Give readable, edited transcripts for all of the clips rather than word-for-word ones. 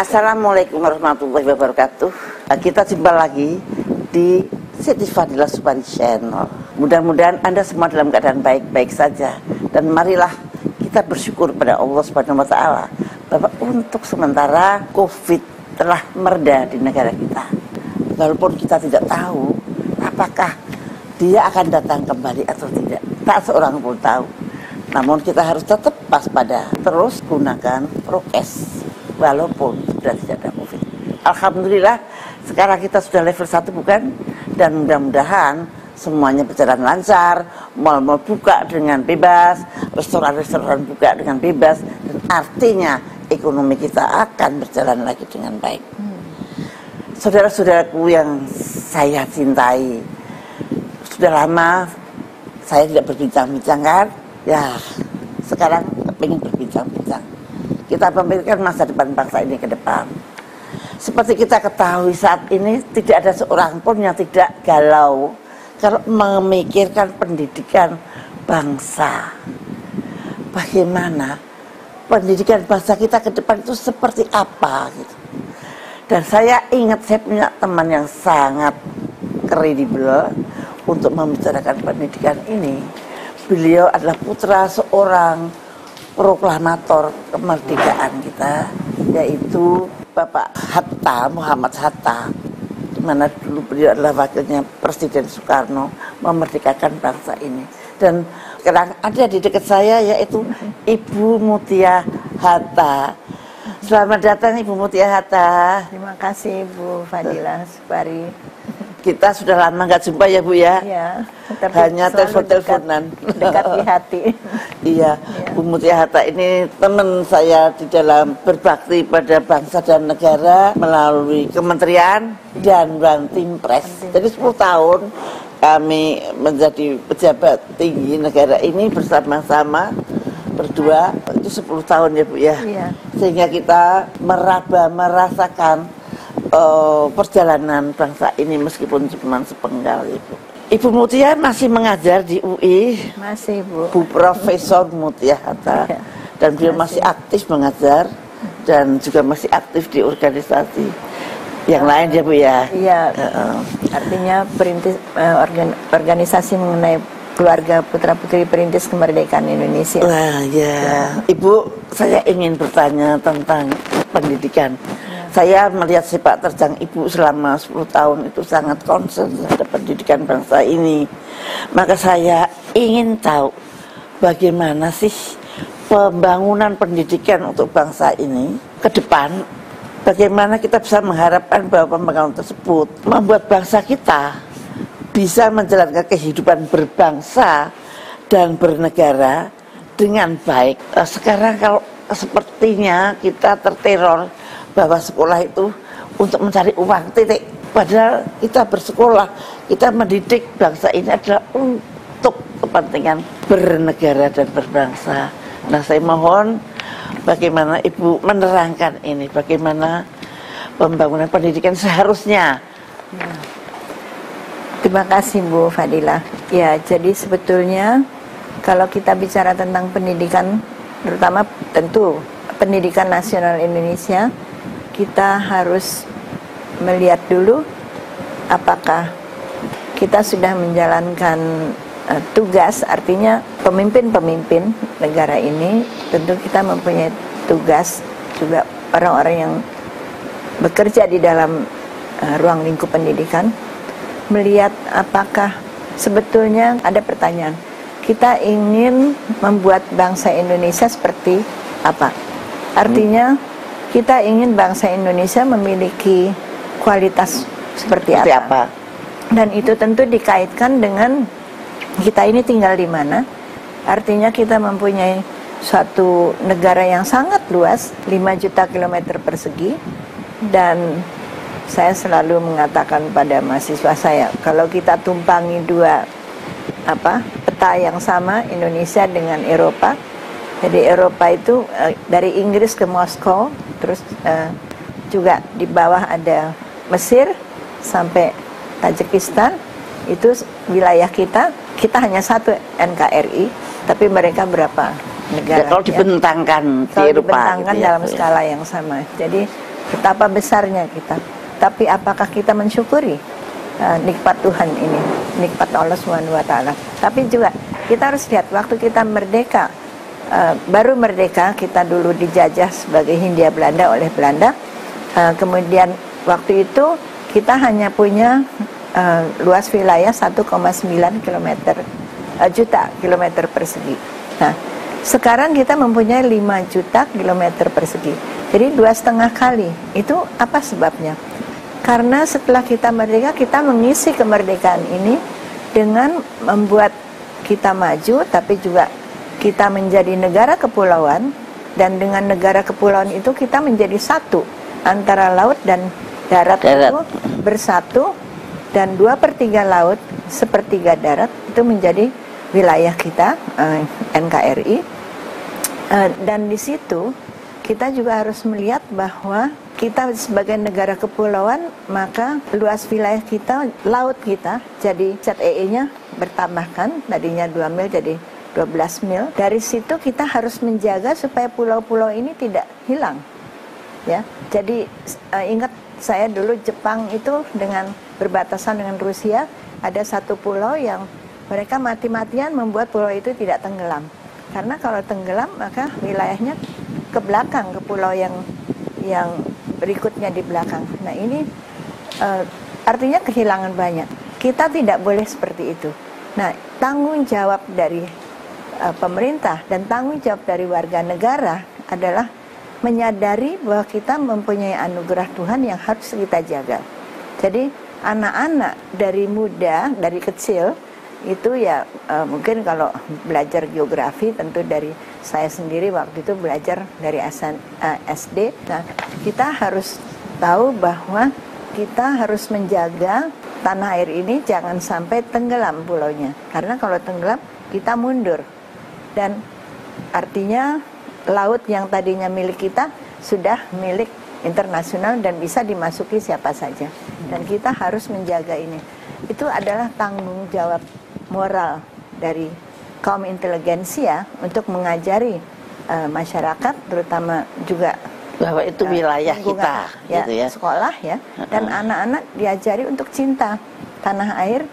Assalamualaikum warahmatullahi wabarakatuh. Kita jumpa lagi di Siti Fadilah Subari Channel. Mudah-mudahan Anda semua dalam keadaan baik-baik saja. Dan marilah kita bersyukur pada Allah Subhanahu wa Ta'ala bahwa untuk sementara COVID telah mereda di negara kita. Walaupun kita tidak tahu apakah dia akan datang kembali atau tidak, tak seorang pun tahu. Namun kita harus tetap waspada, terus gunakan prokes walaupun sudah tidak ada COVID. Alhamdulillah sekarang kita sudah level 1 bukan? Dan mudah-mudahan semuanya berjalan lancar, mal-mal buka dengan bebas, restoran-restoran buka dengan bebas, dan artinya ekonomi kita akan berjalan lagi dengan baik. Saudara-saudaraku yang saya cintai, sudah lama saya tidak berbincang-bincang kan? Ya, sekarang ingin berbincang-bincang. Kita memikirkan masa depan bangsa ini ke depan. Seperti kita ketahui saat ini tidak ada seorang pun yang tidak galau kalau memikirkan pendidikan bangsa. Bagaimana pendidikan bangsa kita ke depan itu seperti apa gitu. Dan saya ingat saya punya teman yang sangat kredibel untuk membicarakan pendidikan ini. Beliau adalah putra seorang proklamator kemerdekaan kita, yaitu Bapak Hatta, Muhammad Hatta, di mana dulu beliau adalah wakilnya Presiden Soekarno memerdekakan bangsa ini. Dan sekarang ada di dekat saya yaitu Ibu Mutia Hatta. Selamat datang Ibu Mutia Hatta. Terima kasih Bu Fadilah Subari. Kita sudah lama nggak jumpa ya Bu ya? Iya. Hanya telepon-teleponan. Dekat di hati. Iya, Bu Mutia Hatta ini teman saya di dalam berbakti pada bangsa dan negara melalui kementerian dan Bantim Pres. Jadi 10 tahun kami menjadi pejabat tinggi negara ini bersama-sama berdua, itu 10 tahun ya Bu ya. Iya. Sehingga kita merasakan perjalanan bangsa ini meskipun cuma sepenggal Ibu. Ibu Mutia masih mengajar di UI. Masih Bu. Bu Profesor Mutia Hatta. Ya, dan beliau masih aktif mengajar dan juga masih aktif di organisasi yang lain ya Bu ya. Iya. Artinya perintis organisasi mengenai keluarga putra-putri perintis kemerdekaan Indonesia. Wah ya. Ibu, saya ingin bertanya tentang pendidikan. Saya melihat sepak terjang Ibu selama 10 tahun itu sangat concern terhadap pendidikan bangsa ini. Maka saya ingin tahu bagaimana sih pembangunan pendidikan untuk bangsa ini ke depan. Bagaimana kita bisa mengharapkan bahwa pembangunan tersebut membuat bangsa kita bisa menjalankan kehidupan berbangsa dan bernegara dengan baik. Sekarang kalau sepertinya kita terteror bahwa sekolah itu untuk mencari uang titik. Padahal kita bersekolah, kita mendidik bangsa ini adalah untuk kepentingan bernegara dan berbangsa. Nah saya mohon bagaimana Ibu menerangkan ini, bagaimana pembangunan pendidikan seharusnya. Terima kasih Bu Fadilah. Ya, jadi sebetulnya kalau kita bicara tentang pendidikan, terutama tentu pendidikan nasional Indonesia, kita harus melihat dulu apakah kita sudah menjalankan tugas, artinya pemimpin-pemimpin negara ini tentu kita mempunyai tugas juga orang-orang yang bekerja di dalam ruang lingkup pendidikan, melihat apakah sebetulnya ada pertanyaan, kita ingin membuat bangsa Indonesia seperti apa? Artinya kita ingin bangsa Indonesia memiliki kualitas seperti apa? Dan itu tentu dikaitkan dengan kita ini tinggal di mana. Artinya kita mempunyai suatu negara yang sangat luas, 5 juta kilometer persegi. Dan saya selalu mengatakan pada mahasiswa saya, kalau kita tumpangi dua peta yang sama, Indonesia dengan Eropa. Jadi Eropa itu dari Inggris ke Moskow, terus juga di bawah ada Mesir sampai Tajikistan, itu wilayah kita hanya satu NKRI, tapi mereka berapa negara? Ya, kalau dibentangkan di Eropa, dibentangkan gitu ya, dalam skala yang sama. Jadi betapa besarnya kita. Tapi apakah kita mensyukuri nikmat Tuhan ini, nikmat Allah Subhanahu wa taala? Tapi juga kita harus lihat waktu kita merdeka, baru merdeka, kita dulu dijajah sebagai Hindia Belanda oleh Belanda. Kemudian waktu itu kita hanya punya luas wilayah 1,9 juta kilometer persegi. Nah, sekarang kita mempunyai 5 juta kilometer persegi. Jadi 2,5 kali. Itu apa sebabnya? Karena setelah kita merdeka, kita mengisi kemerdekaan ini dengan membuat kita maju, tapi juga kita menjadi negara kepulauan, dan dengan negara kepulauan itu kita menjadi satu antara laut dan darat. Itu bersatu, dan 2/3 laut, 1/3 darat itu menjadi wilayah kita, NKRI. Dan di situ kita juga harus melihat bahwa kita sebagai negara kepulauan, maka luas wilayah kita, laut kita, jadi ZEE-nya bertambahkan, tadinya 2 mil jadi 12 mil. Dari situ kita harus menjaga supaya pulau-pulau ini tidak hilang. Ya, jadi ingat saya dulu Jepang itu dengan berbatasan dengan Rusia, ada satu pulau yang mereka mati-matian membuat pulau itu tidak tenggelam. Karena kalau tenggelam maka wilayahnya ke belakang, ke pulau yang berikutnya di belakang. Nah ini artinya kehilangan banyak. Kita tidak boleh seperti itu. Nah, tanggung jawab dari pemerintah dan tanggung jawab dari warga negara adalah menyadari bahwa kita mempunyai anugerah Tuhan yang harus kita jaga. Jadi anak-anak dari muda, dari kecil itu ya mungkin kalau belajar geografi tentu dari saya sendiri waktu itu belajar dari SD. Nah, kita harus tahu bahwa kita harus menjaga tanah air ini jangan sampai tenggelam pulaunya. Karena kalau tenggelam kita mundur. Dan artinya laut yang tadinya milik kita sudah milik internasional dan bisa dimasuki siapa saja. Dan kita harus menjaga ini. Itu adalah tanggung jawab moral dari kaum inteligensia untuk mengajari masyarakat, terutama juga bahwa itu wilayah kita, ya, gitu ya. Sekolah ya, dan anak-anak diajari untuk cinta tanah air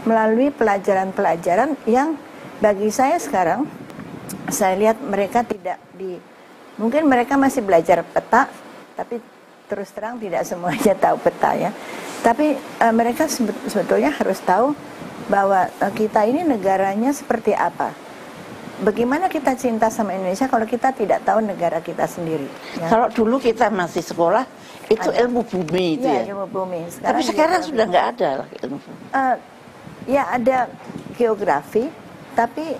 melalui pelajaran-pelajaran yang bagi saya sekarang saya lihat mereka tidak mungkin mereka masih belajar peta, tapi terus terang tidak semuanya tahu peta ya. Tapi mereka sebetulnya harus tahu bahwa kita ini negaranya seperti apa. Bagaimana kita cinta sama Indonesia kalau kita tidak tahu negara kita sendiri ya? Kalau dulu kita masih sekolah itu ada ilmu bumi itu ya, ilmu bumi. Tapi sekarang sudah nggak ada lah ilmu bumi. Ya ada geografi, tapi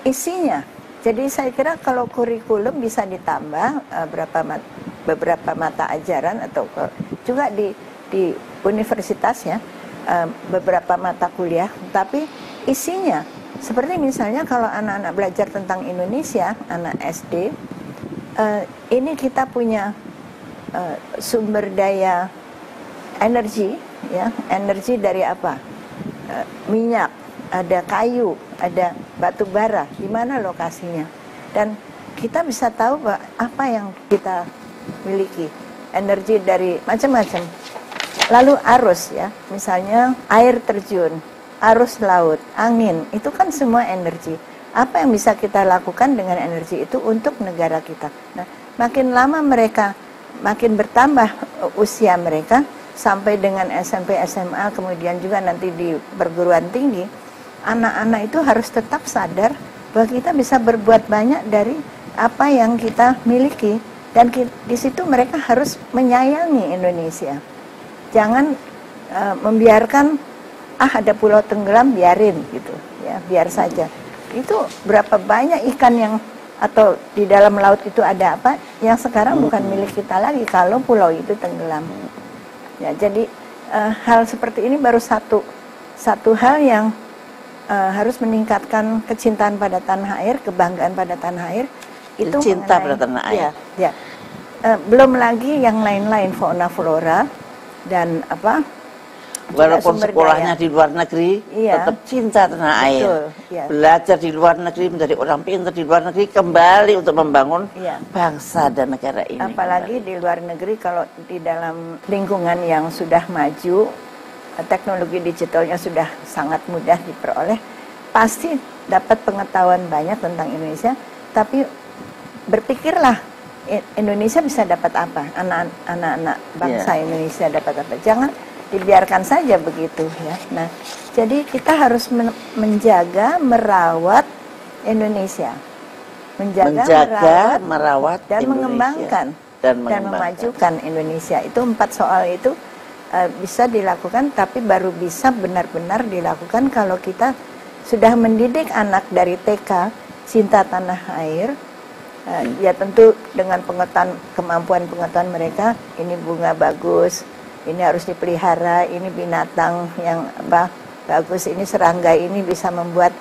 isinya. Jadi saya kira kalau kurikulum bisa ditambah beberapa mata ajaran atau juga di universitas ya. Beberapa mata kuliah, tapi isinya seperti misalnya kalau anak-anak belajar tentang Indonesia, anak SD, ini kita punya sumber daya energi, ya, energi dari apa? Minyak, ada kayu, ada batu bara, di mana lokasinya, dan kita bisa tahu apa yang kita miliki, energi dari macam-macam. Lalu arus ya, misalnya air terjun, arus laut, angin, itu kan semua energi. Apa yang bisa kita lakukan dengan energi itu untuk negara kita? Nah, makin lama mereka, makin bertambah usia mereka, sampai dengan SMP, SMA, kemudian juga nanti di perguruan tinggi, anak-anak itu harus tetap sadar bahwa kita bisa berbuat banyak dari apa yang kita miliki. Dan di situ mereka harus menyayangi Indonesia. Jangan membiarkan ada pulau tenggelam biarin gitu ya, biar saja. Itu berapa banyak ikan yang atau di dalam laut itu ada apa yang sekarang bukan milik kita lagi kalau pulau itu tenggelam. Ya, jadi hal seperti ini baru satu hal yang harus meningkatkan kecintaan pada tanah air, kebanggaan pada tanah air. Itu cinta pada tanah air. Ya. Belum lagi yang lain-lain, fauna flora dan Walaupun sekolahnya di luar negeri, tetap cinta tanah air. Belajar di luar negeri, menjadi orang pintar di luar negeri, kembali untuk membangun bangsa dan negara ini. Apalagi di luar negeri, kalau di dalam lingkungan yang sudah maju, teknologi digitalnya sudah sangat mudah diperoleh, pasti dapat pengetahuan banyak tentang Indonesia. Tapi berpikirlah, Indonesia bisa dapat apa? Anak-anak bangsa Indonesia dapat apa? Jangan dibiarkan saja begitu ya. Nah, jadi kita harus menjaga, merawat Indonesia, menjaga, merawat dan mengembangkan dan memajukan Indonesia. Itu 4 soal itu bisa dilakukan, tapi baru bisa benar-benar dilakukan kalau kita sudah mendidik anak dari TK cinta tanah air. Ya tentu dengan kemampuan pengetahuan mereka, ini bunga bagus, ini harus dipelihara, ini binatang yang bagus, ini serangga ini bisa membuat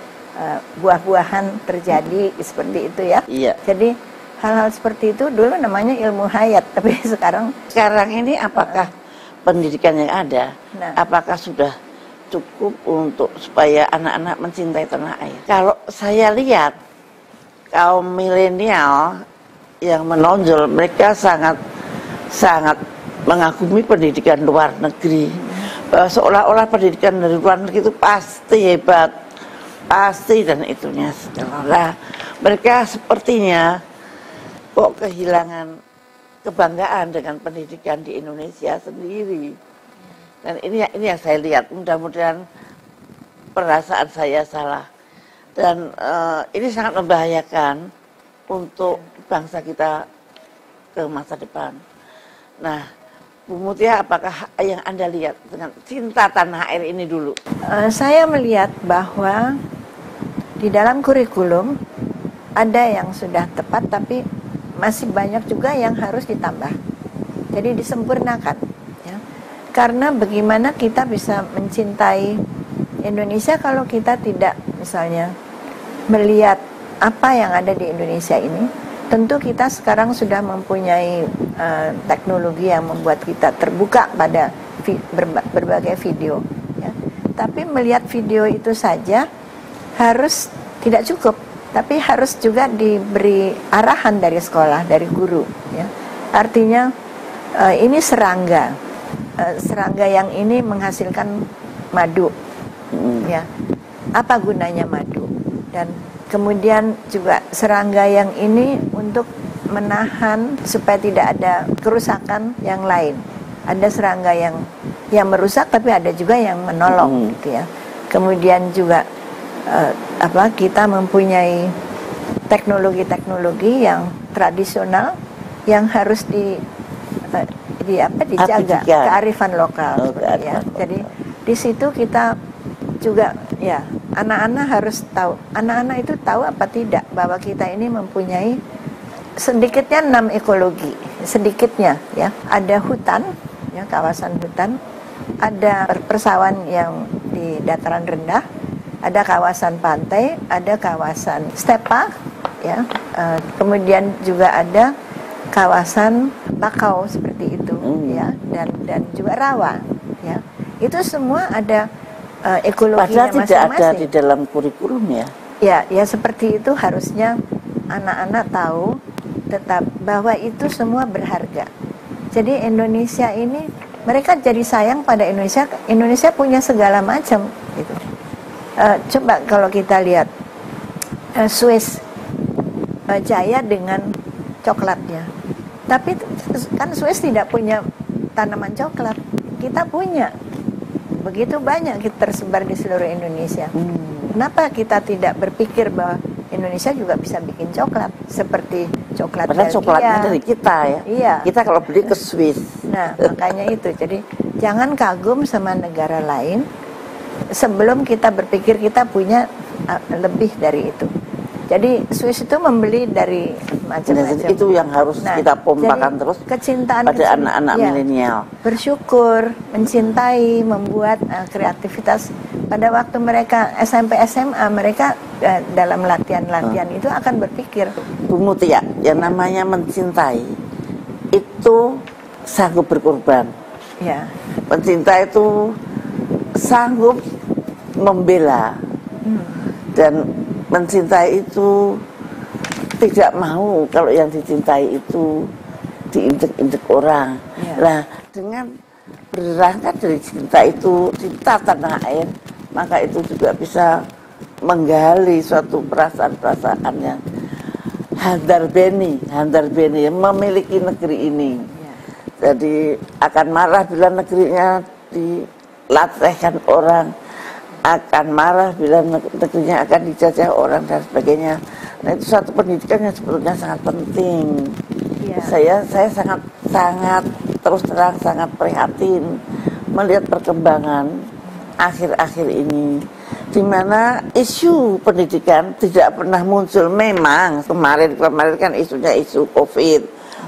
buah-buahan terjadi, seperti itu ya. Jadi hal-hal seperti itu dulu namanya ilmu hayat, tapi sekarang ini apakah pendidikan yang ada, apakah sudah cukup untuk supaya anak-anak mencintai tanah air? Kalau saya lihat kaum milenial yang menonjol, mereka sangat mengagumi pendidikan luar negeri, seolah-olah pendidikan dari luar negeri itu pasti hebat, pasti dan itunya seolah mereka sepertinya kok kehilangan kebanggaan dengan pendidikan di Indonesia sendiri. Dan ini yang saya lihat, mudah-mudahan perasaan saya salah, dan ini sangat membahayakan untuk bangsa kita ke masa depan. Nah, Bu Mutia, apakah yang Anda lihat dengan cinta tanah air ini dulu? Saya melihat bahwa di dalam kurikulum ada yang sudah tepat, tapi masih banyak juga yang harus ditambah. Jadi disempurnakan. Ya. Karena bagaimana kita bisa mencintai Indonesia kalau kita tidak misalnya melihat apa yang ada di Indonesia ini. Tentu kita sekarang sudah mempunyai teknologi yang membuat kita terbuka pada berbagai video. Ya. Tapi melihat video itu saja harus tidak cukup, tapi harus juga diberi arahan dari sekolah, dari guru. Ya. Artinya ini serangga yang ini menghasilkan madu. Ya. Apa gunanya madu? Dan kemudian juga serangga yang ini untuk menahan supaya tidak ada kerusakan yang lain. Ada serangga yang merusak, tapi ada juga yang menolong, gitu ya. Kemudian juga kita mempunyai teknologi yang tradisional yang harus dijaga, kearifan lokal. Ya. Jadi di situ kita juga ya, anak-anak harus tahu. Anak-anak itu tahu apa tidak bahwa kita ini mempunyai sedikitnya 6 ekologi, sedikitnya ya. Ada hutan, ya, kawasan hutan, ada persawahan yang di dataran rendah, ada kawasan pantai, ada kawasan stepa, ya. Kemudian juga ada kawasan bakau seperti itu, ya, dan juga rawa, ya. Itu semua ada ekologinya masing-masing. Padahal tidak ada di dalam kurikulum ya. Ya seperti itu harusnya anak-anak tahu tetap bahwa itu semua berharga. Jadi Indonesia ini, mereka jadi sayang pada Indonesia. Indonesia punya segala macam gitu. Coba kalau kita lihat Swiss jaya dengan coklatnya. Tapi kan Swiss tidak punya tanaman coklat. Kita punya. Begitu banyak kita tersebar di seluruh Indonesia. Kenapa kita tidak berpikir bahwa Indonesia juga bisa bikin coklat seperti coklat Belgia? Coklatnya dari kita ya. Iya. Kita kalau beli ke Swiss. Nah, makanya itu. Jadi jangan kagum sama negara lain sebelum kita berpikir kita punya lebih dari itu. Jadi Swiss itu membeli dari macam-macam. Itu yang harus kita pompakan terus kecintaan pada anak-anak milenial. Bersyukur, mencintai, membuat kreativitas. Pada waktu mereka SMP SMA, mereka dalam latihan-latihan itu akan berpikir. Bu Mutia, yang namanya mencintai itu sanggup berkorban. Ya. Mencintai itu sanggup membela dan mencintai itu, tidak mau kalau yang dicintai itu diinjek-injek orang. Nah, dengan berangkat dari cinta itu, cinta tanah air, maka itu juga bisa menggali suatu perasaan-perasaan yang handar beni yang memiliki negeri ini. Jadi akan marah bila negerinya dilatihkan orang, akan marah bila negerinya akan dijajah orang dan sebagainya. Nah, itu satu pendidikan yang sebetulnya sangat penting. Saya sangat terus terang sangat prihatin melihat perkembangan akhir-akhir ini, di mana isu pendidikan tidak pernah muncul. Memang kemarin kan isunya isu COVID,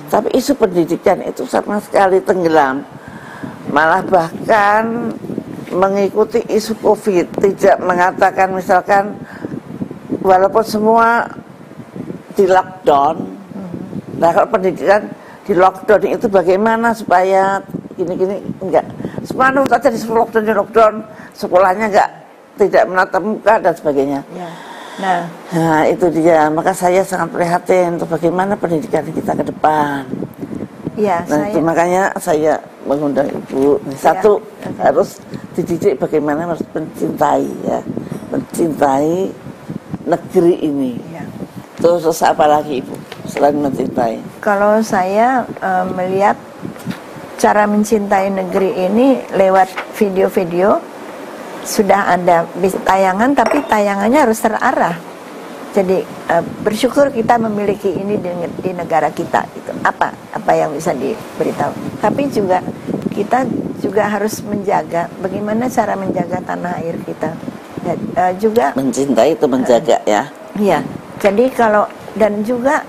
tapi isu pendidikan itu sama sekali tenggelam. Malah bahkan mengikuti isu COVID, tidak mengatakan misalkan walaupun semua di lockdown, nah kalau pendidikan di lockdown itu bagaimana supaya gini-gini, enggak. Semua nurut aja di lockdown, sekolahnya enggak, tidak menatap muka dan sebagainya. Nah itu dia, maka saya sangat prihatin untuk bagaimana pendidikan kita ke depan. Itu makanya saya mengundang Ibu. Satu, harus dididik bagaimana harus mencintai negeri ini. Terus apa lagi Ibu selain mencintai? Kalau saya melihat cara mencintai negeri ini lewat video-video, sudah ada tayangan, tapi tayangannya harus terarah. Jadi bersyukur kita memiliki ini di negara kita. Itu apa yang bisa diberitahu. Tapi juga kita juga harus menjaga bagaimana cara menjaga tanah air kita. Dan, juga mencintai itu menjaga ya. Iya. Jadi dan juga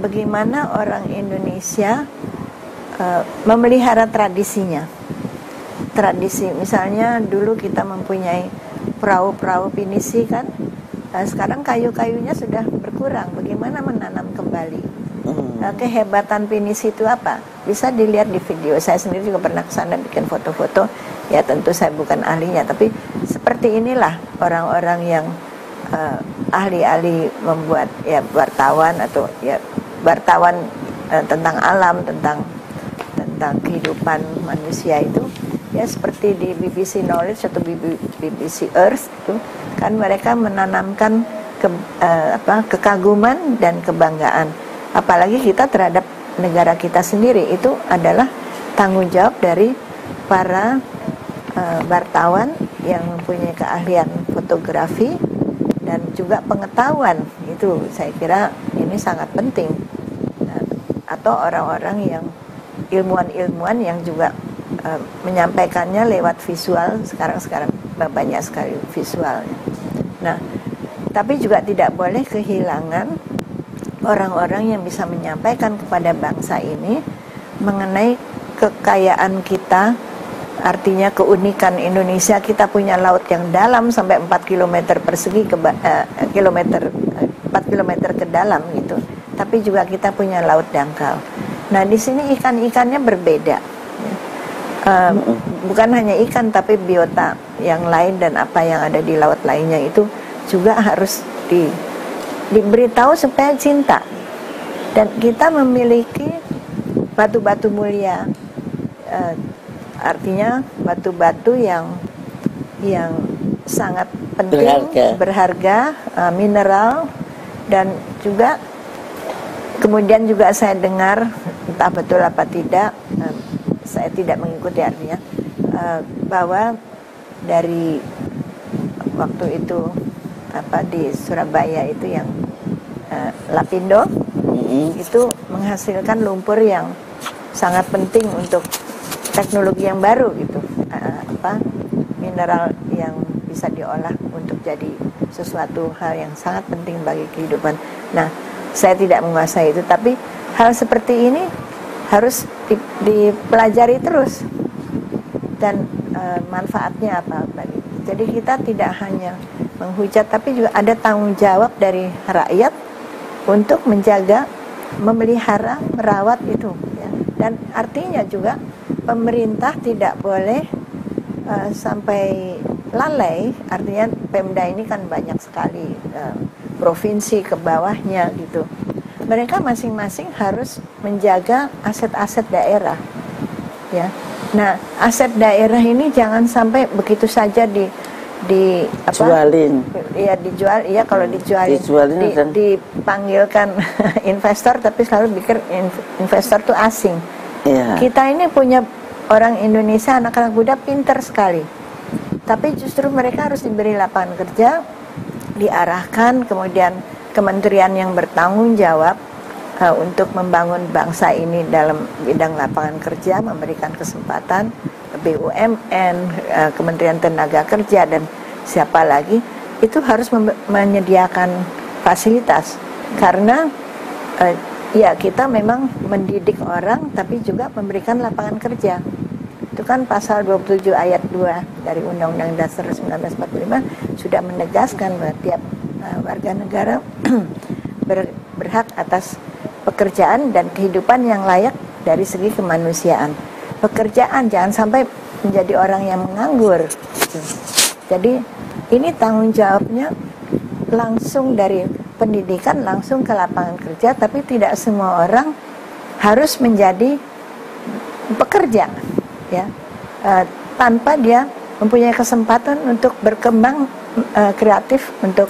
bagaimana orang Indonesia memelihara tradisinya. Tradisi, misalnya dulu kita mempunyai perahu-perahu pinisi kan, sekarang kayu-kayunya sudah berkurang. Bagaimana menanam kembali? Kehebatan pinisi itu apa? Bisa dilihat di video. Saya sendiri juga pernah kesana bikin foto-foto. Ya tentu saya bukan ahlinya, tapi seperti inilah orang-orang yang ahli-ahli membuat wartawan atau wartawan tentang alam, tentang kehidupan manusia itu. Ya seperti di BBC Knowledge atau BBC Earth itu kan mereka menanamkan kekaguman dan kebanggaan, apalagi kita terhadap negara kita sendiri. Itu adalah tanggung jawab dari para wartawan yang mempunyai keahlian fotografi dan juga pengetahuan. Itu saya kira ini sangat penting. Atau orang-orang yang ilmuwan-ilmuwan yang juga menyampaikannya lewat visual. Sekarang banyak sekali visualnya. Nah, tapi juga tidak boleh kehilangan orang-orang yang bisa menyampaikan kepada bangsa ini mengenai kekayaan kita, artinya keunikan Indonesia. Kita punya laut yang dalam sampai 4 km persegi 4 km ke dalam gitu. Tapi juga kita punya laut dangkal. Nah, di sini ikan-ikannya berbeda. Bukan hanya ikan, tapi biota yang lain dan apa yang ada di laut lainnya itu juga harus diberitahu supaya cinta. Dan kita memiliki batu-batu mulia, artinya batu-batu yang sangat penting, berharga, mineral, dan juga kemudian juga saya dengar, entah betul apa tidak, saya tidak mengikuti artinya, bahwa dari waktu itu di Surabaya itu yang Lapindo itu menghasilkan lumpur yang sangat penting untuk teknologi yang baru gitu, mineral yang bisa diolah untuk jadi sesuatu hal yang sangat penting bagi kehidupan. Nah, saya tidak menguasai itu, tapi hal seperti ini harus dipelajari terus dan manfaatnya apa bagi. Jadi kita tidak hanya menghujat, tapi juga ada tanggung jawab dari rakyat untuk menjaga, memelihara, merawat itu. Ya. Dan artinya juga pemerintah tidak boleh sampai lalai, artinya Pemda ini kan banyak sekali provinsi ke bawahnya gitu. Mereka masing-masing harus menjaga aset-aset daerah, ya. Nah, aset daerah ini jangan sampai begitu saja jualin. Ya dijual, ya kalau dijualin dipanggilkan investor, tapi selalu pikir investor tuh asing. Yeah. Kita ini punya orang Indonesia, anak-anak muda pinter sekali, tapi justru mereka harus diberi lapangan kerja, diarahkan, kemudian kementerian yang bertanggung jawab untuk membangun bangsa ini dalam bidang lapangan kerja, memberikan kesempatan BUMN, Kementerian Tenaga Kerja, dan siapa lagi, itu harus menyediakan fasilitas. Karena ya kita memang mendidik orang, tapi juga memberikan lapangan kerja. Itu kan pasal 27 ayat 2 dari Undang-Undang Dasar 1945 sudah menegaskan bahwa tiap warga negara berhak atas pekerjaan dan kehidupan yang layak dari segi kemanusiaan. Pekerjaan, jangan sampai menjadi orang yang menganggur. Jadi ini tanggung jawabnya langsung dari pendidikan langsung ke lapangan kerja, tapi tidak semua orang harus menjadi pekerja, ya, tanpa dia mempunyai kesempatan untuk berkembang kreatif untuk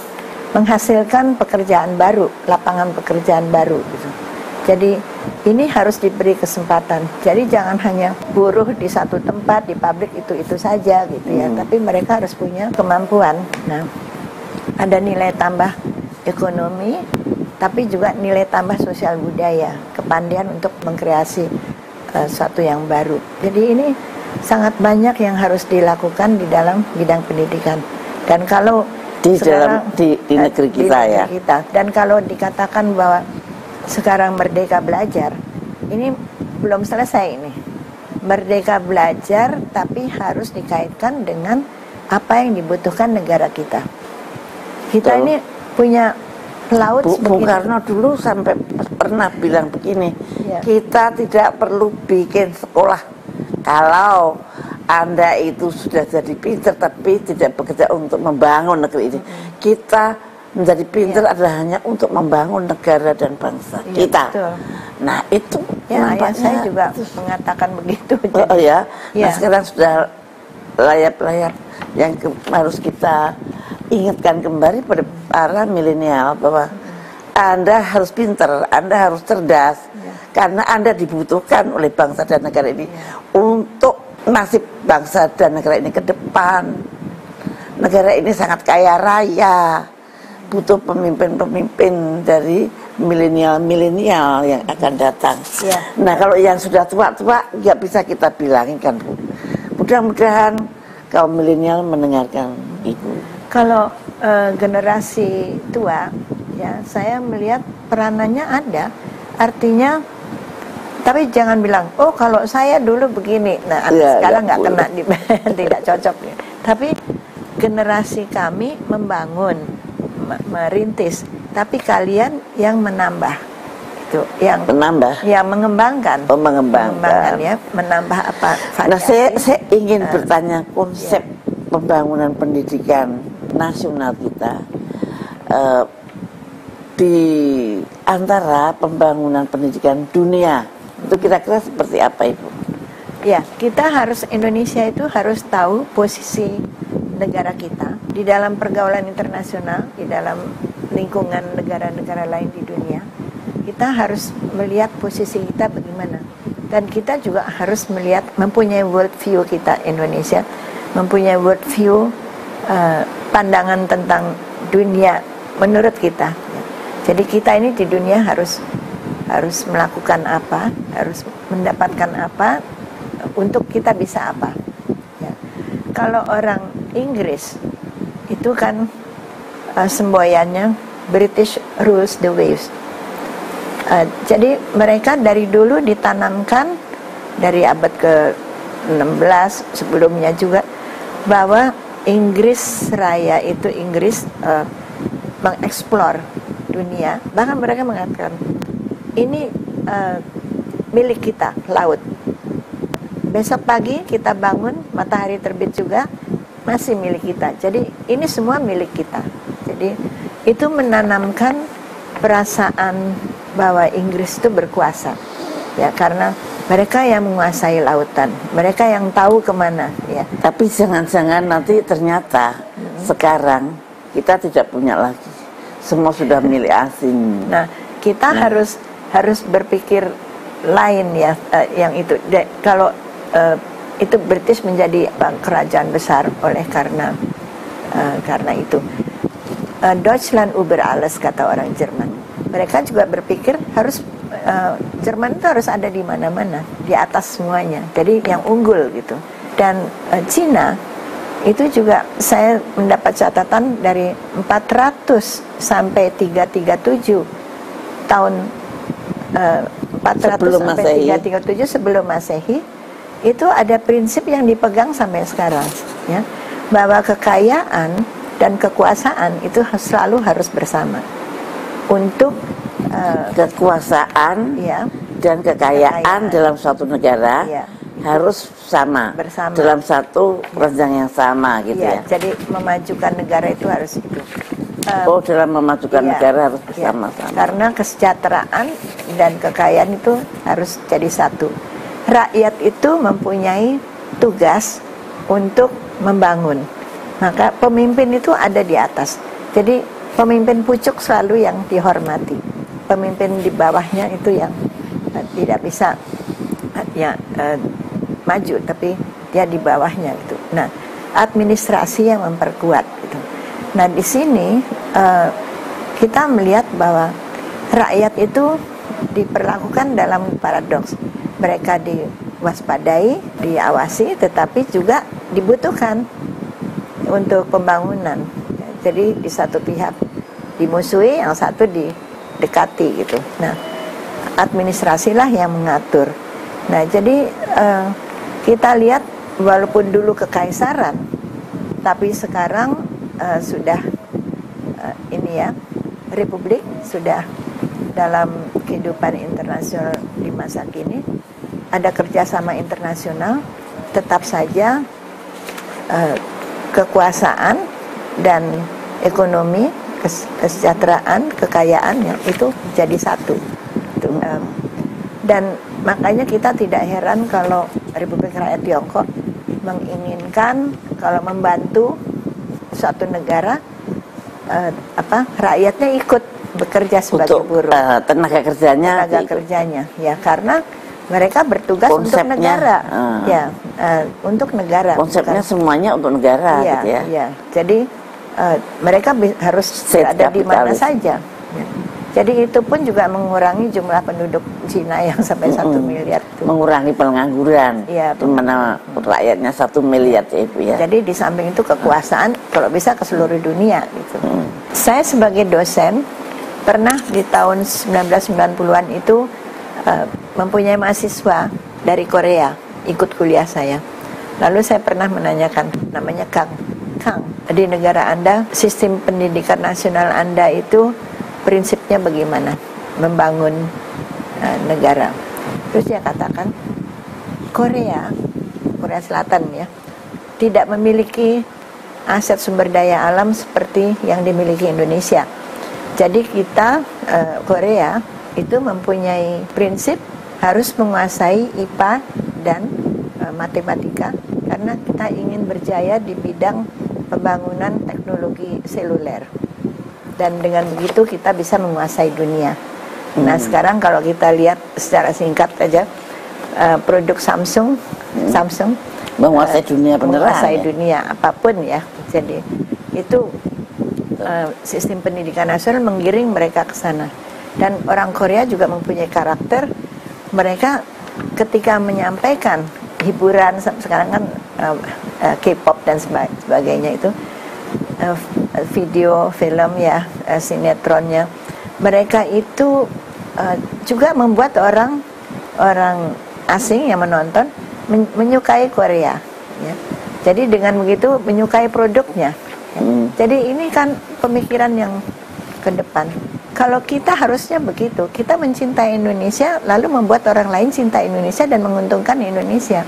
menghasilkan pekerjaan baru, lapangan pekerjaan baru gitu. Jadi ini harus diberi kesempatan. Jadi jangan hanya buruh di satu tempat, di pabrik itu saja gitu ya. Tapi mereka harus punya kemampuan. Nah, ada nilai tambah ekonomi, tapi juga nilai tambah sosial budaya, kepandian untuk mengkreasi sesuatu yang baru. Jadi ini sangat banyak yang harus dilakukan di dalam bidang pendidikan. Dan kalau di negeri kita, ya. Dan kalau dikatakan bahwa sekarang merdeka belajar, ini belum selesai ini. Merdeka belajar tapi harus dikaitkan dengan apa yang dibutuhkan negara kita. Kita ini punya laut Bung Karno dulu sampai pernah bilang begini, ya, kita tidak perlu bikin sekolah kalau Anda itu sudah jadi pinter tapi tidak bekerja untuk membangun negeri ini. Kita menjadi pinter adalah hanya untuk membangun negara dan bangsa kita. Betul. Nah itu ya, saya juga mengatakan begitu. Oh ya. Nah sekarang sudah layar-layar yang harus kita ingatkan kembali pada para milenial bahwa Anda harus pinter, Anda harus cerdas, karena Anda dibutuhkan oleh bangsa dan negara ini untuk nasib bangsa dan negara ini ke depan. Negara ini sangat kaya raya, butuh pemimpin-pemimpin dari milenial yang akan datang. Nah kalau yang sudah tua-tua nggak bisa kita bilangin kan Bu. Mudah-mudahan kaum milenial mendengarkan Ibu. Kalau generasi tua, ya saya melihat peranannya ada, artinya, tapi jangan bilang, oh kalau saya dulu begini, nah sekarang nggak kena tidak cocok. Ya. Tapi generasi kami membangun, merintis, tapi kalian yang menambah, itu yang menambah, yang mengembangkan, mengembangkan ya, menambah apa? Variasi. Nah saya ingin bertanya konsep pembangunan pendidikan nasional kita di antara pembangunan pendidikan dunia itu kira-kira seperti apa Ibu? Ya, kita harus, Indonesia itu harus tahu posisi negara kita di dalam pergaulan internasional, di dalam lingkungan negara-negara lain di dunia. Kita harus melihat posisi kita bagaimana, dan kita juga harus melihat, mempunyai world view kita Indonesia, mempunyai world view pandangan tentang dunia menurut kita. Jadi kita ini di dunia harus melakukan apa, harus mendapatkan apa, untuk kita bisa apa. Ya. Kalau orang Inggris itu kan semboyannya British rules the waves. Jadi mereka dari dulu ditanamkan dari abad ke-16 sebelumnya juga bahwa Inggris Raya itu Inggris mengeksplor dunia. Bahkan mereka mengatakan ini milik kita, laut. besok pagi kita bangun, matahari terbit juga, masih milik kita. Jadi ini semua milik kita. Jadi itu menanamkan perasaan bahwa Inggris itu berkuasa, ya, karena mereka yang menguasai lautan, mereka yang tahu kemana, ya. Tapi jangan-jangan nanti ternyata sekarang kita tidak punya lagi, semua sudah milik asing. Nah, kita harus berpikir lain, ya, yang itu. Kalau itu British menjadi kerajaan besar oleh karena itu. Deutschland über alles, kata orang Jerman. Mereka juga berpikir harus Jerman itu harus ada di mana-mana, di atas semuanya. Jadi yang unggul gitu. Dan Cina itu juga saya mendapat catatan dari 400 sampai 337 tahun 400 sebelum sampai 337 sebelum Masehi, itu ada prinsip yang dipegang sampai sekarang, ya, bahwa kekayaan dan kekuasaan itu selalu harus bersama. Untuk kekuasaan, ya, dan kekayaan dalam suatu negara, ya, harus bersama dalam satu ranjang yang sama, gitu, ya. Jadi memajukan negara itu harus itu. Dalam memajukan negara harus bersama-sama. Karena kesejahteraan dan kekayaan itu harus jadi satu. Rakyat itu mempunyai tugas untuk membangun. Maka pemimpin itu ada di atas. Jadi pemimpin pucuk selalu yang dihormati. Pemimpin di bawahnya itu yang tidak bisa maju, tapi dia di bawahnya itu. Nah, administrasi yang memperkuat gitu. Nah, di sini kita melihat bahwa rakyat itu diperlakukan dalam paradoks. Mereka diwaspadai, diawasi, tetapi juga dibutuhkan untuk pembangunan. Jadi di satu pihak dimusuhi, yang satu didekati gitu. Nah, administrasilah yang mengatur. Nah, jadi kita lihat walaupun dulu kekaisaran, tapi sekarang sudah republik, sudah dalam kehidupan internasional di masa kini ada kerjasama internasional. Tetap saja kekuasaan dan ekonomi, kesejahteraan, kekayaan yang itu jadi satu. Dan makanya kita tidak heran kalau Republik Rakyat Tiongkok menginginkan kalau membantu suatu negara rakyatnya ikut bekerja sebagai buruh, tenaga kerjanya, ya, karena mereka bertugas untuk negara, untuk negara. Konsepnya bukan semuanya untuk negara, ya, gitu ya. Ya. Jadi mereka harus berada di mana saja. Ya. Jadi itu pun juga mengurangi jumlah penduduk Cina yang sampai 1 miliar itu. Mengurangi pengangguran, ya, di mana rakyatnya 1 miliar itu, ya. Jadi di samping itu kekuasaan kalau bisa ke seluruh dunia gitu. Saya sebagai dosen pernah di tahun 1990-an itu mempunyai mahasiswa dari Korea ikut kuliah saya. Lalu saya pernah menanyakan, namanya Kang, di negara Anda sistem pendidikan nasional Anda itu prinsipnya bagaimana membangun negara? Terus dia katakan Korea Selatan, ya, tidak memiliki aset sumber daya alam seperti yang dimiliki Indonesia. Jadi kita Korea itu mempunyai prinsip harus menguasai IPA dan matematika karena kita ingin berjaya di bidang pembangunan teknologi seluler. Dan dengan begitu kita bisa menguasai dunia. Nah, sekarang kalau kita lihat secara singkat saja produk Samsung menguasai dunia beneran, menguasai dunia apapun, ya. Jadi itu sistem pendidikan nasional menggiring mereka ke sana. Dan orang Korea juga mempunyai karakter, mereka ketika menyampaikan hiburan, sekarang kan K-pop dan sebagainya itu, video, film, ya, sinetronnya, mereka itu juga membuat orang asing yang menonton menyukai Korea, ya. Jadi dengan begitu menyukai produknya, ya. Jadi ini kan pemikiran yang ke depan. Kalau kita harusnya begitu, kita mencintai Indonesia lalu membuat orang lain cinta Indonesia dan menguntungkan Indonesia.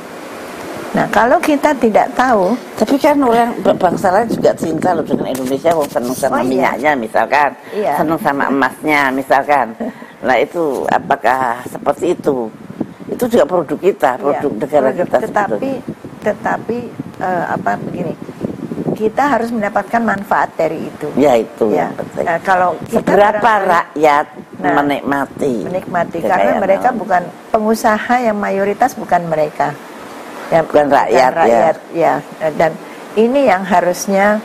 Nah, kalau kita tidak tahu, Tapi kan orang bangsa lain juga cinta loh dengan Indonesia, wong seneng sama Oh, iya. minyaknya misalkan, Iya. seneng sama emasnya misalkan. Nah itu apakah seperti itu? Itu juga produk kita, produk ya, negara produk. kita. Tetapi apa begini, kita harus mendapatkan manfaat dari itu. Ya itu Ya. yang penting. Nah, kalau kita Seberapa barangkali rakyat Nah, menikmati karena kekayaan mereka alam. bukan pengusaha, yang mayoritas bukan mereka, ya, Bukan rakyat, ya. Dan ini yang harusnya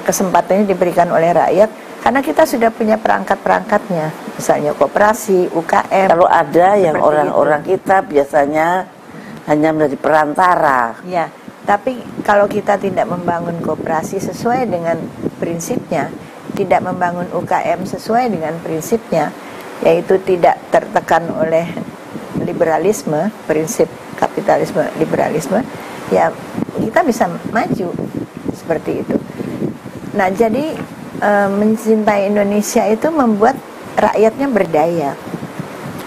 kesempatannya diberikan oleh rakyat, karena kita sudah punya perangkat-perangkatnya, misalnya koperasi, UKM. Kalau ada yang seperti orang-orang kita biasanya hanya menjadi perantara. Ya, tapi kalau kita tidak membangun koperasi sesuai dengan prinsipnya, tidak membangun UKM sesuai dengan prinsipnya, yaitu tidak tertekan oleh liberalisme, prinsip kapitalisme, liberalisme, ya kita bisa maju seperti itu. Nah, jadi mencintai Indonesia itu membuat rakyatnya berdaya,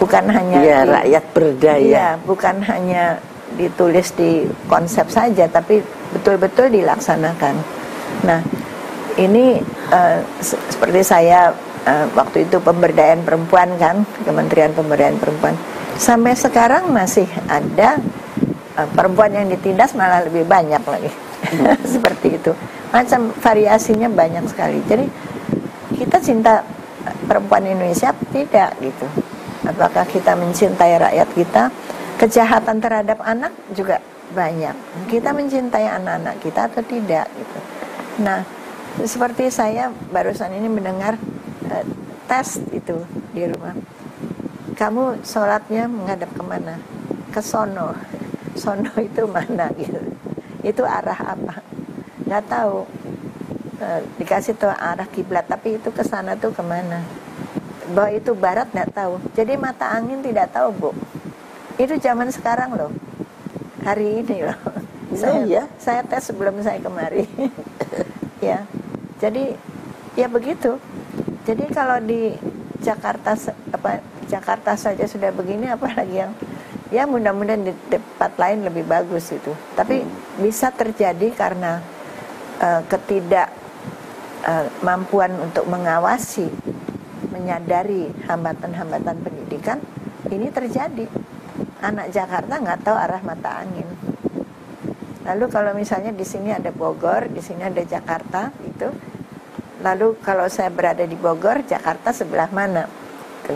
bukan hanya Ya, rakyat berdaya. Iya, bukan hanya ditulis di konsep saja, tapi betul-betul dilaksanakan. Nah, ini seperti saya waktu itu pemberdayaan perempuan kan, Kementerian Pemberdayaan Perempuan. Sampai sekarang masih ada perempuan yang ditindas malah lebih banyak lagi. Seperti itu. Macam variasinya banyak sekali. Jadi kita cinta perempuan Indonesia tidak gitu. Apakah kita mencintai rakyat kita? Kejahatan terhadap anak juga banyak. Kita mencintai anak-anak kita atau tidak gitu. Nah, seperti saya barusan ini mendengar tes itu di rumah. Kamu sholatnya menghadap kemana? Ke sono. Sono itu mana gitu. Itu arah apa? Nggak tahu. Dikasih tahu arah kiblat, tapi itu ke sana tuh kemana? Bahwa itu barat nggak tahu. Jadi mata angin tidak tahu, Bu. Itu zaman sekarang loh. Hari ini loh. Saya tes sebelum saya kemari. Ya. Jadi ya begitu. Jadi kalau di Jakarta saja sudah begini, apalagi yang ya mudah-mudahan di tempat lain lebih bagus itu. Tapi bisa terjadi karena ketidakmampuan untuk mengawasi, menyadari hambatan-hambatan pendidikan. Ini terjadi. Anak Jakarta nggak tahu arah mata angin. Lalu kalau misalnya di sini ada Bogor, di sini ada Jakarta, itu. Lalu kalau saya berada di Bogor, Jakarta sebelah mana? Tuh.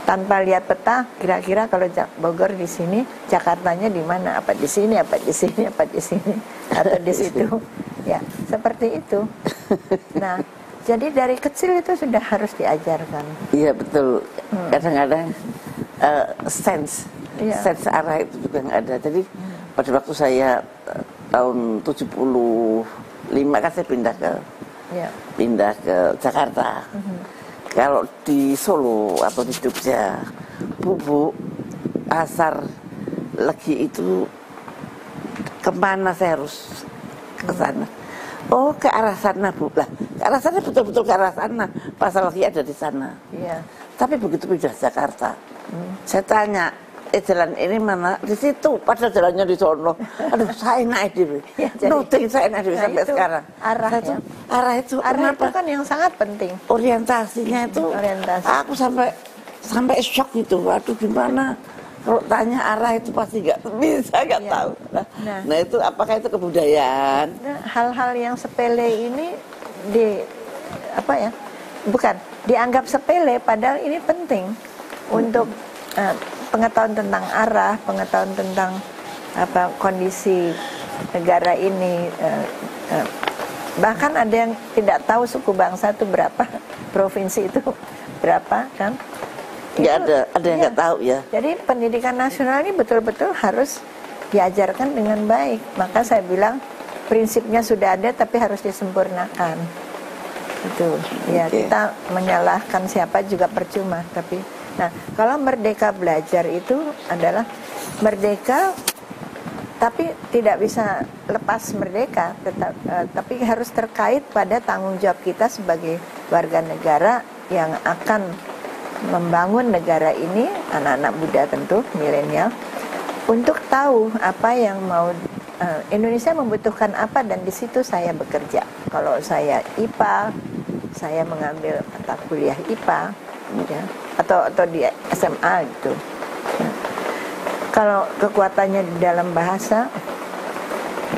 Tanpa lihat peta, kira-kira kalau Bogor di sini, Jakartanya di mana? Apa di sini? Apa di sini? Apa di sini? Atau di situ? Ya, seperti itu. Nah, jadi dari kecil itu sudah harus diajarkan. Iya betul. Kadang-kadang sense arah itu juga nggak ada. Jadi pada waktu saya tahun 75 kan saya pindah ke Jakarta. Kalau di Solo atau di Jogja, Bu, pasar Legi itu kemana saya harus ke sana? Oh, ke arah sana, Bu. Lah, ke arah sana betul-betul ke arah sana. Pasar Legi ada di sana. Iya. Tapi begitu pindah Jakarta, saya tanya, jalan ini mana? Di situ, padahal jalannya di sono. Aduh, saya naik diri. Ya, saya naik diri sampai sekarang. Arahnya. Arah itu kan yang sangat penting. Orientasinya itu. Aku sampai shock gitu. Waduh, gimana? Kalau tanya arah itu pasti nggak tahu. Nah, itu apakah itu kebudayaan? Nah, hal-hal yang sepele ini bukan dianggap sepele, padahal ini penting untuk pengetahuan tentang arah, pengetahuan tentang kondisi negara ini. Bahkan ada yang tidak tahu suku bangsa itu berapa, provinsi itu berapa kan? Ya ada yang nggak tahu ya. Jadi pendidikan nasional ini betul-betul harus diajarkan dengan baik. Maka saya bilang prinsipnya sudah ada tapi harus disempurnakan. Itu ya, kita menyalahkan siapa juga percuma. Tapi nah, kalau merdeka belajar itu adalah merdeka tapi tidak bisa lepas merdeka, tapi harus terkait pada tanggung jawab kita sebagai warga negara yang akan membangun negara ini, anak-anak muda tentu, milenial, untuk tahu apa yang mau Indonesia membutuhkan apa, dan di situ saya bekerja. Kalau saya IPA, saya mengambil mata kuliah IPA, ya, atau di SMA gitu. Ya. Kalau kekuatannya di dalam bahasa,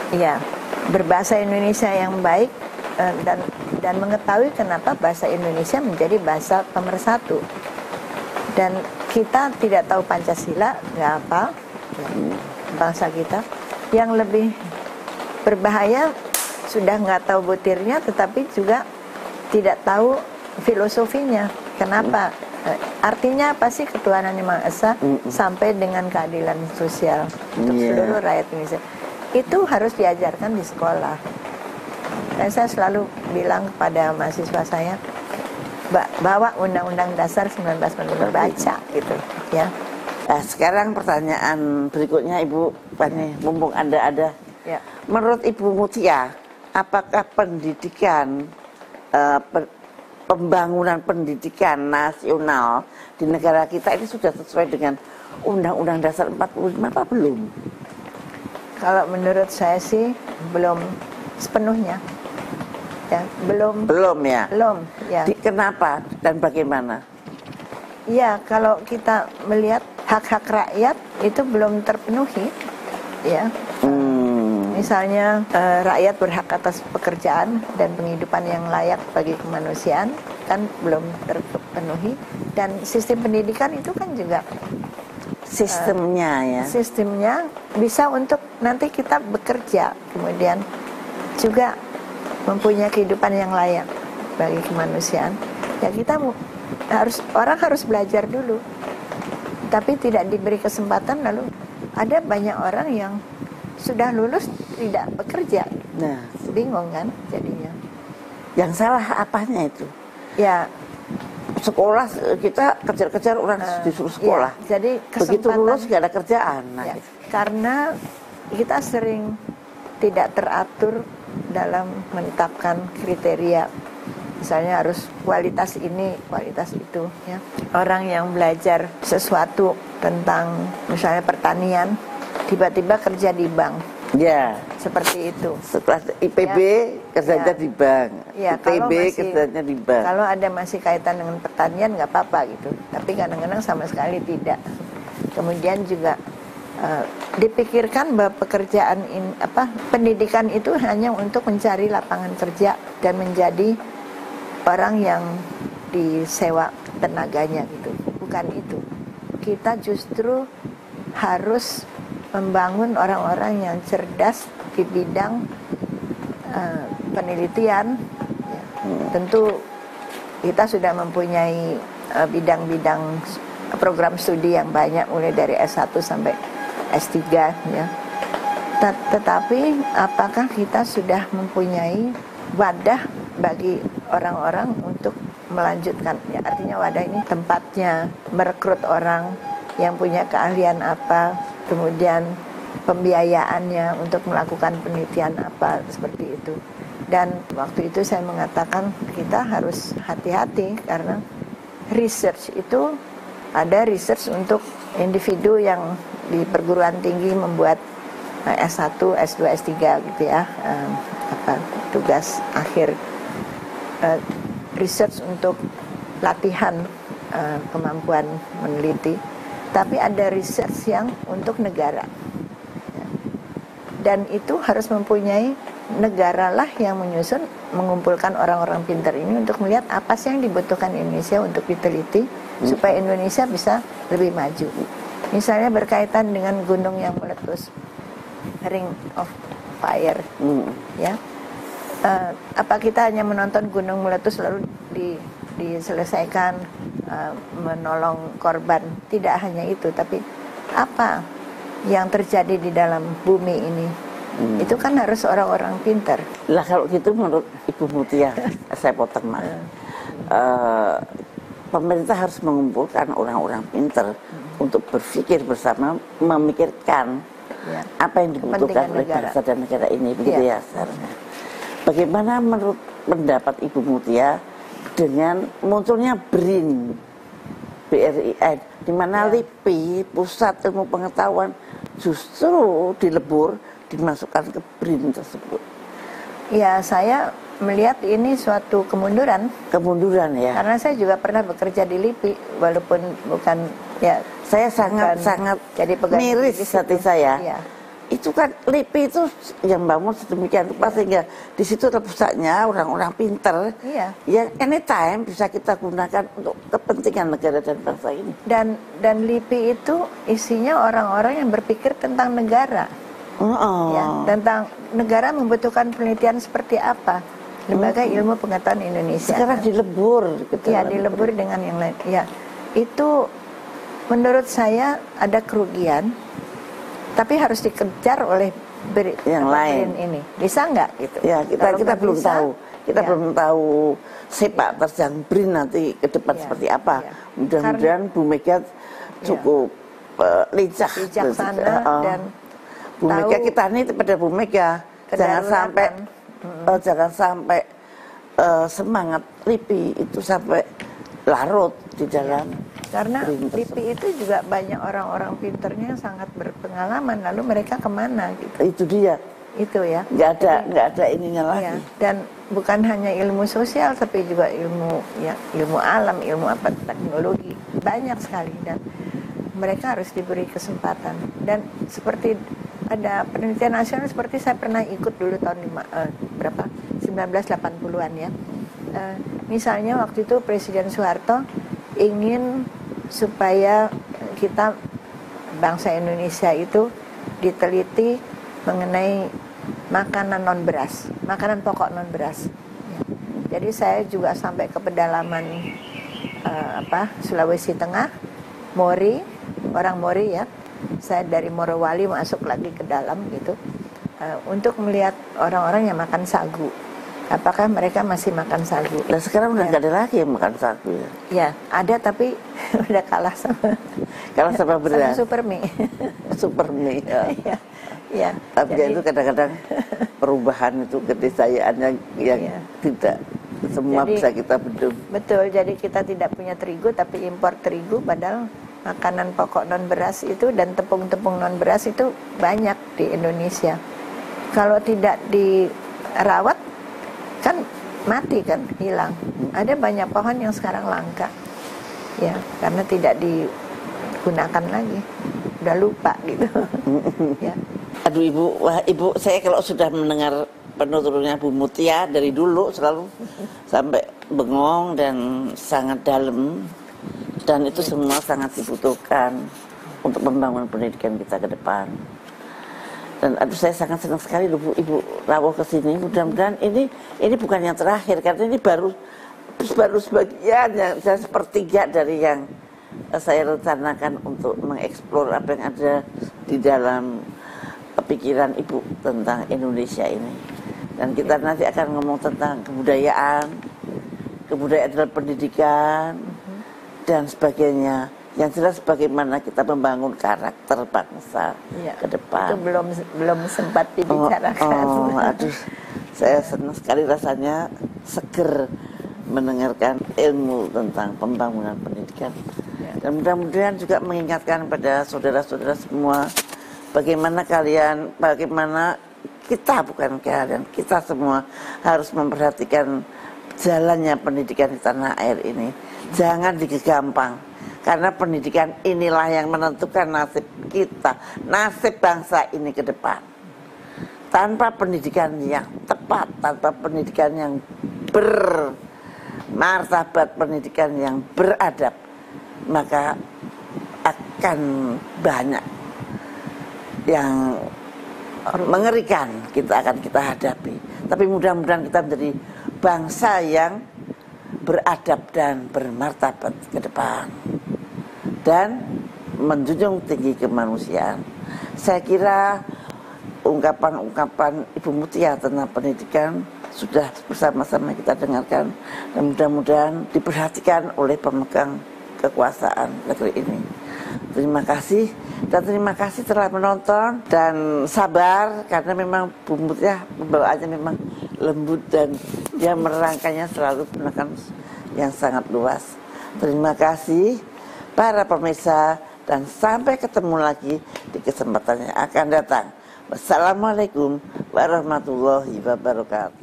ya berbahasa Indonesia yang baik, dan mengetahui kenapa bahasa Indonesia menjadi bahasa pemersatu. Dan kita tidak tahu Pancasila, nggak apa, ya, bangsa kita. Yang lebih berbahaya sudah nggak tahu butirnya, tetapi juga tidak tahu filosofinya. Kenapa? Artinya apa sih ketuhanan yang Maha Esa sampai dengan keadilan sosial untuk seluruh rakyat Indonesia? Itu harus diajarkan di sekolah. Dan saya selalu bilang kepada mahasiswa saya, bawa Undang-Undang Dasar 1945, baca gitu, ya. Nah, sekarang pertanyaan berikutnya Ibu Fani, mumpung Anda ada. Ya. Menurut Ibu Mutia, apakah pendidikan, pembangunan pendidikan nasional di negara kita ini sudah sesuai dengan Undang-Undang Dasar 45 apa belum? Kalau menurut saya sih belum sepenuhnya. Ya, belum. Belum ya? Belum, ya. Kenapa dan bagaimana? Ya, kalau kita melihat hak-hak rakyat itu belum terpenuhi, ya. Misalnya rakyat berhak atas pekerjaan dan penghidupan yang layak bagi kemanusiaan kan belum terpenuhi, dan sistem pendidikan itu kan juga sistemnya sistemnya bisa untuk nanti kita bekerja, kemudian juga mempunyai kehidupan yang layak bagi kemanusiaan. Ya, kita orang harus belajar dulu, tapi tidak diberi kesempatan, lalu ada banyak orang yang sudah lulus tidak bekerja. Nah, bingung kan jadinya. Yang salah apanya itu? Ya, sekolah kita kejar-kejar orang disuruh sekolah. Ya, jadi begitu lulus gak ada kerjaan. Nah, ya, karena kita sering tidak teratur dalam menetapkan kriteria. Misalnya harus kualitas ini, kualitas itu, ya. Orang yang belajar sesuatu tentang misalnya pertanian, tiba-tiba kerja di bank. Ya, seperti itu. Setelah IPB kerjanya di bank, ya, ITB kerjanya di bank. Kalau ada masih kaitan dengan pertanian nggak apa-apa gitu, tapi kadang-kadang sama sekali tidak. Kemudian juga dipikirkan bahwa pekerjaan pendidikan itu hanya untuk mencari lapangan kerja dan menjadi orang yang disewa tenaganya gitu. Bukan itu. Kita justru harus membangun orang-orang yang cerdas di bidang penelitian. Ya. Tentu kita sudah mempunyai bidang-bidang program studi yang banyak, mulai dari S1 sampai S3, ya. Tetapi apakah kita sudah mempunyai wadah bagi orang-orang untuk melanjutkan? Ya, artinya wadah ini tempatnya merekrut orang yang punya keahlian apa, kemudian pembiayaannya untuk melakukan penelitian apa, seperti itu. Dan waktu itu saya mengatakan kita harus hati-hati, karena research itu ada research untuk individu yang di perguruan tinggi membuat S1, S2, S3 gitu ya, tugas akhir, research untuk latihan kemampuan meneliti. Tapi ada research yang untuk negara, ya. Dan itu harus mempunyai negaralah yang menyusun, mengumpulkan orang-orang pintar ini untuk melihat apa sih yang dibutuhkan Indonesia untuk diteliti supaya Indonesia bisa lebih maju. Misalnya berkaitan dengan gunung yang meletus, Ring of Fire, ya. Apa kita hanya menonton gunung meletus lalu diselesaikan, menolong korban? Tidak hanya itu, tapi apa yang terjadi di dalam bumi ini? Itu kan harus orang-orang pintar. Lah kalau gitu menurut Ibu Mutia, saya potong mas, pemerintah harus mengumpulkan orang-orang pintar untuk berpikir bersama, memikirkan apa yang dibutuhkan oleh bangsa dan negara ini, begitu ya. Bagaimana menurut pendapat Ibu Mutia dengan munculnya BRIN, di mana LIPI, Pusat Ilmu Pengetahuan justru dilebur, dimasukkan ke BRIN tersebut. Ya, saya melihat ini suatu kemunduran. Kemunduran ya. Karena saya juga pernah bekerja di LIPI, walaupun bukan ya. Saya sangat jadi miris hati saya. Ya. Itu kan LIPI itu yang bangun sedemikian rupa sehingga di situ ada pusatnya orang-orang pinter. Iya. Yang anytime bisa kita gunakan untuk kepentingan negara dan bangsa ini. Dan LIPI itu isinya orang-orang yang berpikir tentang negara. Ya, tentang negara membutuhkan penelitian seperti apa. Lembaga Ilmu Pengetahuan Indonesia. Sekarang dilebur gitu. Ya, dilebur dengan yang lain. Ya, itu menurut saya ada kerugian, tapi harus dikejar oleh yang lain ini. Bisa nggak gitu? Ya, kita belum tahu. Kita belum tahu sepak terjang BRIN nanti ke depan seperti apa. Mudah-mudahan Bu Mega cukup bijaksana dan Bu Mega, kita ini pada Bu Mega jangan sampai semangat LIPI itu sampai larut di dalam. Karena LIPI itu juga banyak orang-orang pinternya sangat berpengalaman, lalu mereka kemana gitu. Itu dia. Itu ya. Nggak ada ininya lagi. Ya, dan bukan hanya ilmu sosial tapi juga ilmu alam, ilmu teknologi, banyak sekali, dan mereka harus diberi kesempatan. Dan seperti ada penelitian nasional, seperti saya pernah ikut dulu tahun 1980-an ya. Misalnya waktu itu Presiden Soeharto ingin supaya kita bangsa Indonesia itu diteliti mengenai makanan non beras, makanan pokok non beras. Ya. Jadi saya juga sampai ke pedalaman Sulawesi Tengah, Mori, orang Mori ya. Saya dari Morowali masuk lagi ke dalam gitu, untuk melihat orang-orang yang makan sagu. Apakah mereka masih makan sagu? Nah sekarang udah nggak ada lagi yang makan sagu ya? Ya ada, tapi udah kalah sama beras. Sama Supermi. Supermi. Ya. Ya. Tapi jadi, itu kadang-kadang perubahan itu kedesayaan yang tidak semua bisa kita bendung. Betul. Jadi kita tidak punya terigu tapi impor terigu, padahal makanan pokok non beras itu dan tepung-tepung non beras itu banyak di Indonesia. Kalau tidak dirawat kan mati kan, hilang. Ada banyak pohon yang sekarang langka ya, karena tidak digunakan lagi, udah lupa gitu. Ya. Aduh ibu, saya kalau sudah mendengar penuturnya Bu Mutia dari dulu selalu sampai bengong dan sangat dalam. Dan itu semua sangat dibutuhkan untuk membangun pendidikan kita ke depan. Dan saya sangat senang sekali loh Ibu rawuh ke sini. Mudah-mudahan ini bukan yang terakhir, karena ini baru sebagian yang sepertiga dari yang saya rencanakan untuk mengeksplor apa yang ada di dalam pikiran Ibu tentang Indonesia ini. Dan kita nanti akan ngomong tentang kebudayaan adalah pendidikan dan sebagainya. Yang jelas bagaimana kita membangun karakter bangsa ke depan. Itu belum sempat dibicarakan. Aduh, saya senang sekali rasanya seger mendengarkan ilmu tentang pembangunan pendidikan. Dan mudah-mudahan juga mengingatkan pada saudara-saudara semua bagaimana kita semua harus memperhatikan jalannya pendidikan di tanah air ini. Jangan digegampang, karena pendidikan inilah yang menentukan nasib kita, nasib bangsa ini ke depan. Tanpa pendidikan yang tepat, tanpa pendidikan yang bermartabat, pendidikan yang beradab, maka akan banyak yang mengerikan kita hadapi. Tapi mudah-mudahan kita menjadi bangsa yang beradab dan bermartabat ke depan dan menjunjung tinggi kemanusiaan. Saya kira ungkapan-ungkapan Ibu Mutia tentang pendidikan sudah bersama-sama kita dengarkan, dan mudah-mudahan diperhatikan oleh pemegang kekuasaan negeri ini. Terima kasih, dan terima kasih telah menonton, dan sabar karena memang Bu Mutia pembawaannya memang lembut dan dia merangkainya selalu menggunakan yang sangat luas. Terima kasih para pemirsa, dan sampai ketemu lagi di kesempatan yang akan datang. Wassalamualaikum warahmatullahi wabarakatuh.